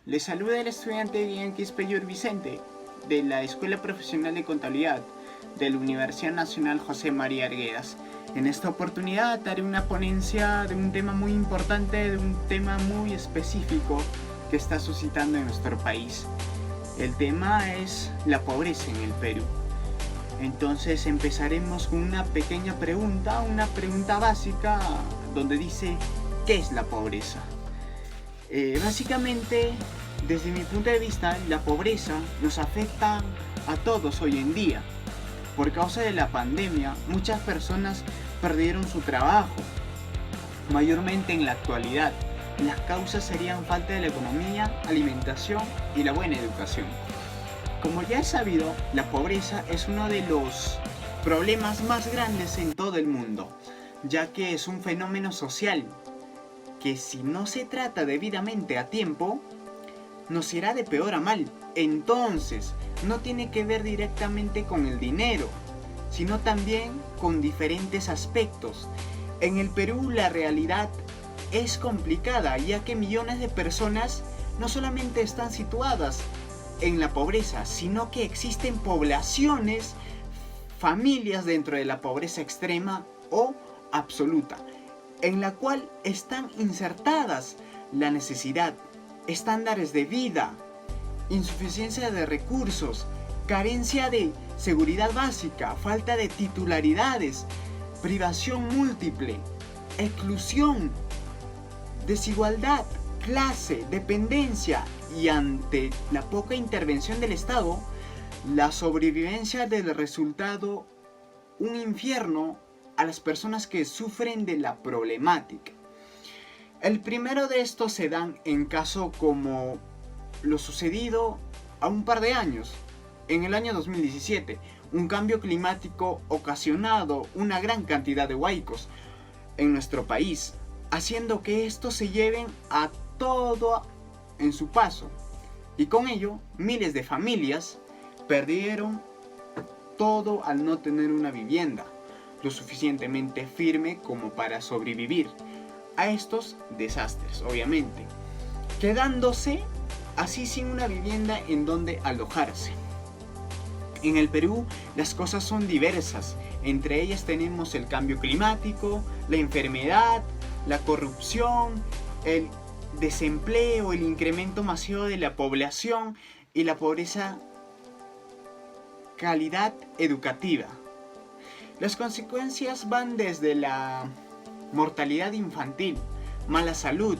Les saluda el estudiante Guillén Quispe Vicente, de la Escuela Profesional de Contabilidad de la Universidad Nacional José María Arguedas. En esta oportunidad haré una ponencia de un tema muy importante, de un tema muy específico que está suscitando en nuestro país. El tema es la pobreza en el Perú. Entonces empezaremos con una pequeña pregunta, una pregunta básica donde dice ¿qué es la pobreza? Básicamente, desde mi punto de vista, la pobreza nos afecta a todos hoy en día. Por causa de la pandemia, muchas personas perdieron su trabajo, mayormente en la actualidad. Las causas serían falta de la economía, alimentación y la buena educación. Como ya es sabido, la pobreza es uno de los problemas más grandes en todo el mundo, ya que es un fenómeno social que si no se trata debidamente a tiempo, nos irá de peor a mal. Entonces, no tiene que ver directamente con el dinero, sino también con diferentes aspectos. En el Perú la realidad es complicada, ya que millones de personas no solamente están situadas en la pobreza, sino que existen poblaciones, familias dentro de la pobreza extrema o absoluta, en la cual están insertadas la necesidad, estándares de vida, insuficiencia de recursos, carencia de seguridad básica, falta de titularidades, privación múltiple, exclusión, desigualdad, clase, dependencia y ante la poca intervención del Estado, la sobrevivencia del resultado un infierno a las personas que sufren de la problemática. El primero de estos se dan en caso como lo sucedido a un par de años, en el año 2017, un cambio climático ocasionado una gran cantidad de huaicos en nuestro país, haciendo que estos se lleven a todo en su paso, y con ello miles de familias perdieron todo al no tener una vivienda lo suficientemente firme como para sobrevivir a estos desastres, obviamente, quedándose así sin una vivienda en donde alojarse. En el Perú las cosas son diversas, entre ellas tenemos el cambio climático, la enfermedad, la corrupción, el desempleo, el incremento masivo de la población y la pobreza calidad educativa. Las consecuencias van desde la mortalidad infantil, mala salud,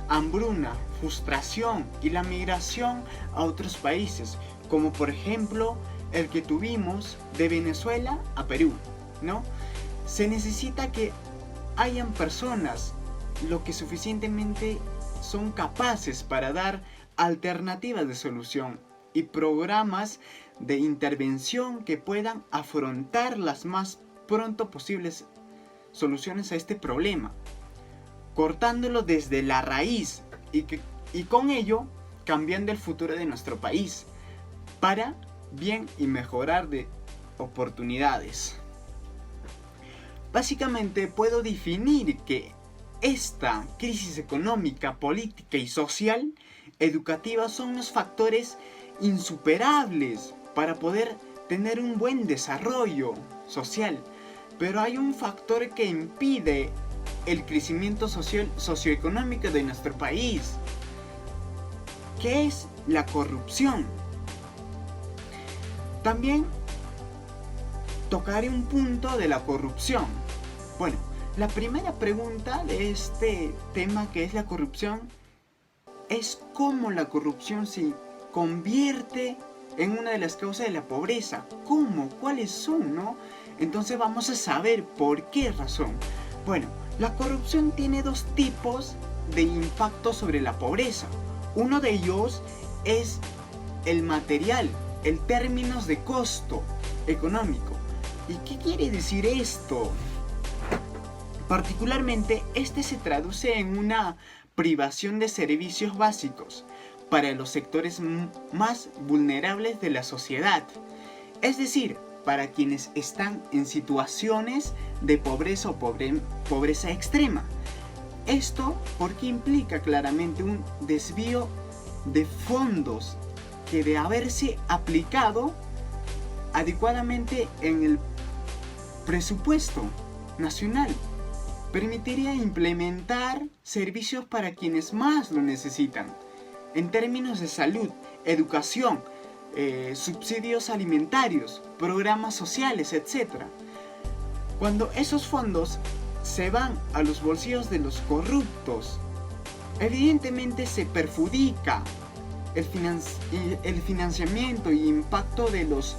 hambruna, frustración y la migración a otros países, como por ejemplo el que tuvimos de Venezuela a Perú, ¿no? Se necesita que hayan personas lo que suficientemente son capaces para dar alternativas de solución y programas de intervención que puedan afrontar las más pronto posibles soluciones a este problema, cortándolo desde la raíz y con ello cambiando el futuro de nuestro país para bien y mejorar de oportunidades. Básicamente puedo definir que esta crisis económica, política y social, educativa son los factores insuperables para poder tener un buen desarrollo social, pero hay un factor que impide el crecimiento socioeconómico de nuestro país, que es la corrupción. También tocaré un punto de la corrupción. Bueno, la primera pregunta de este tema, que es la corrupción, es cómo la corrupción se convierte en una de las causas de la pobreza. ¿Cómo? ¿Cuáles son, no? Entonces vamos a saber por qué razón. Bueno, la corrupción tiene dos tipos de impacto sobre la pobreza. Uno de ellos es el material, el términos de costo económico. ¿Y qué quiere decir esto? Particularmente, este se traduce en una privación de servicios básicos para los sectores más vulnerables de la sociedad, es decir, para quienes están en situaciones de pobreza o pobreza extrema. Esto porque implica claramente un desvío de fondos que de haberse aplicado adecuadamente en el presupuesto nacional, permitiría implementar servicios para quienes más lo necesitan, en términos de salud, educación, subsidios alimentarios, programas sociales, etc. Cuando esos fondos se van a los bolsillos de los corruptos, evidentemente se perjudica el financiamiento y impacto de los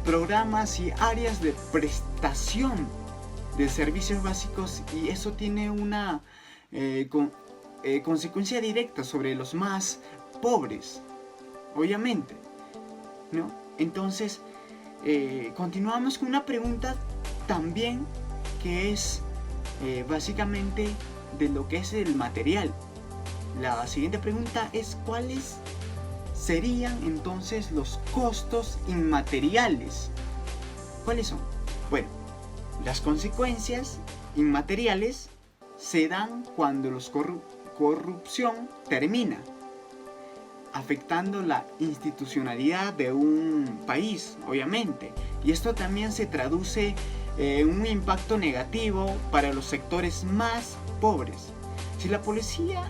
programas y áreas de prestación de servicios básicos, y eso tiene una consecuencia directa sobre los más pobres, obviamente, ¿no? Entonces, continuamos con una pregunta también que es básicamente de lo que es el material. La siguiente pregunta es: ¿cuáles serían entonces los costos inmateriales? ¿Cuáles son? Bueno, las consecuencias inmateriales se dan cuando la corrupción termina, afectando la institucionalidad de un país, obviamente. Y esto también se traduce en un impacto negativo para los sectores más pobres. Si la policía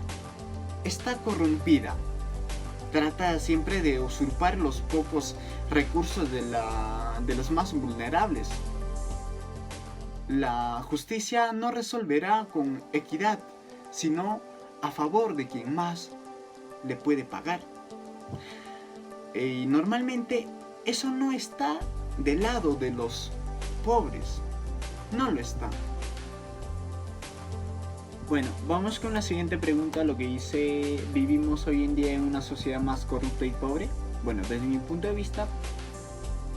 está corrompida, trata siempre de usurpar los pocos recursos de los más vulnerables. La justicia no resolverá con equidad, sino a favor de quien más le puede pagar. Y normalmente eso no está del lado de los pobres, no lo está. Bueno, vamos con la siguiente pregunta, lo que dice: ¿vivimos hoy en día en una sociedad más corrupta y pobre? Bueno, desde mi punto de vista,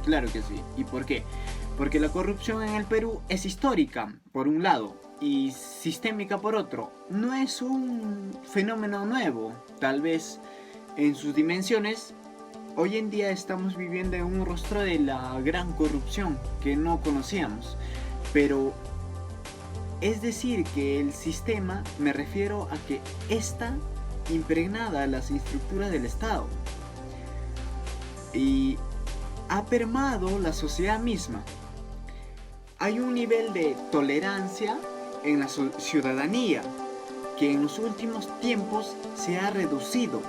claro que sí. ¿Y por qué? Porque la corrupción en el Perú es histórica, por un lado, y sistémica por otro. No es un fenómeno nuevo, tal vez en sus dimensiones. Hoy en día estamos viviendo en un rostro de la gran corrupción que no conocíamos, pero es decir que el sistema, me refiero a que está impregnada a las estructuras del Estado y ha permeado la sociedad misma. Hay un nivel de tolerancia en la ciudadanía que en los últimos tiempos se ha reducido,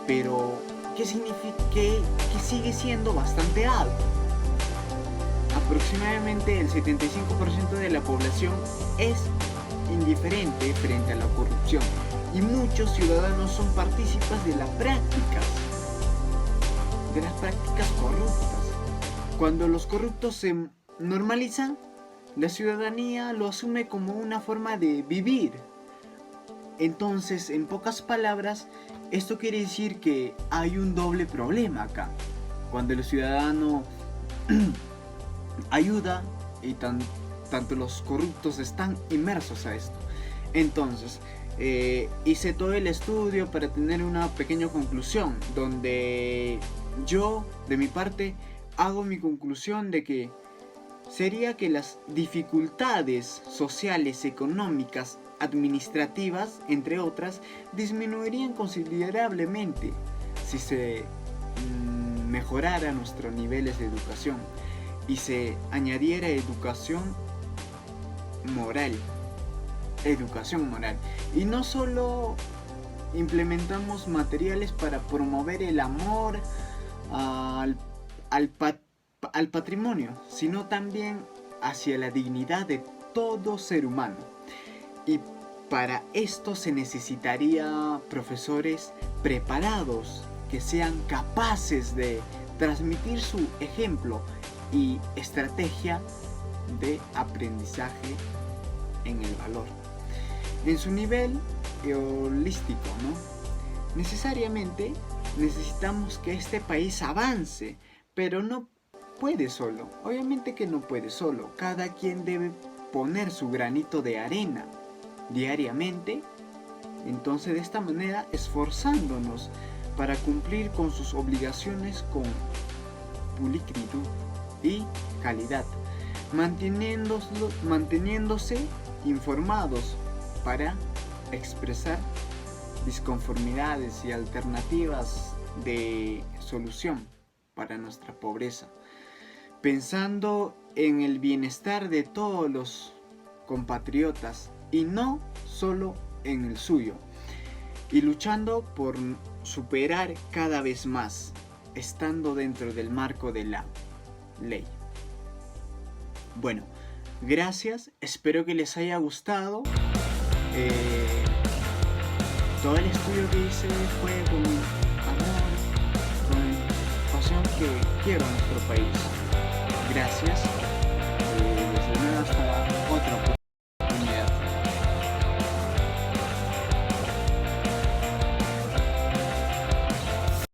pero que significa que sigue siendo bastante alto. Aproximadamente el 75% de la población es indiferente frente a la corrupción, y muchos ciudadanos son partícipes de las prácticas corruptas. Cuando los corruptos se normalizan, la ciudadanía lo asume como una forma de vivir. Entonces, en pocas palabras, esto quiere decir que hay un doble problema acá. Cuando el ciudadano ayuda y tanto los corruptos están inmersos a esto. Entonces, hice todo el estudio para tener una pequeña conclusión, donde yo, de mi parte, hago mi conclusión de que sería que las dificultades sociales, económicas, administrativas, entre otras, disminuirían considerablemente si se mejorara nuestros niveles de educación y se añadiera educación moral. Y no solo implementamos materiales para promover el amor al patrimonio, sino también hacia la dignidad de todo ser humano. Y para esto se necesitaría profesores preparados que sean capaces de transmitir su ejemplo y estrategia de aprendizaje en el valor, en su nivel holístico, ¿no? Necesariamente necesitamos que este país avance, pero no puede solo. Obviamente que no puede solo. Cada quien debe poner su granito de arena diariamente. Entonces, de esta manera, esforzándonos para cumplir con sus obligaciones con pulcritud y calidad, manteniéndose informados para expresar disconformidades y alternativas de solución para nuestra pobreza, pensando en el bienestar de todos los compatriotas y no solo en el suyo, y luchando por superar cada vez más, estando dentro del marco de la ley. Bueno, gracias, espero que les haya gustado. Todo el estudio que hice fue con amor, con pasión que quiero a nuestro país. Gracias. Desde luego hasta otra oportunidad.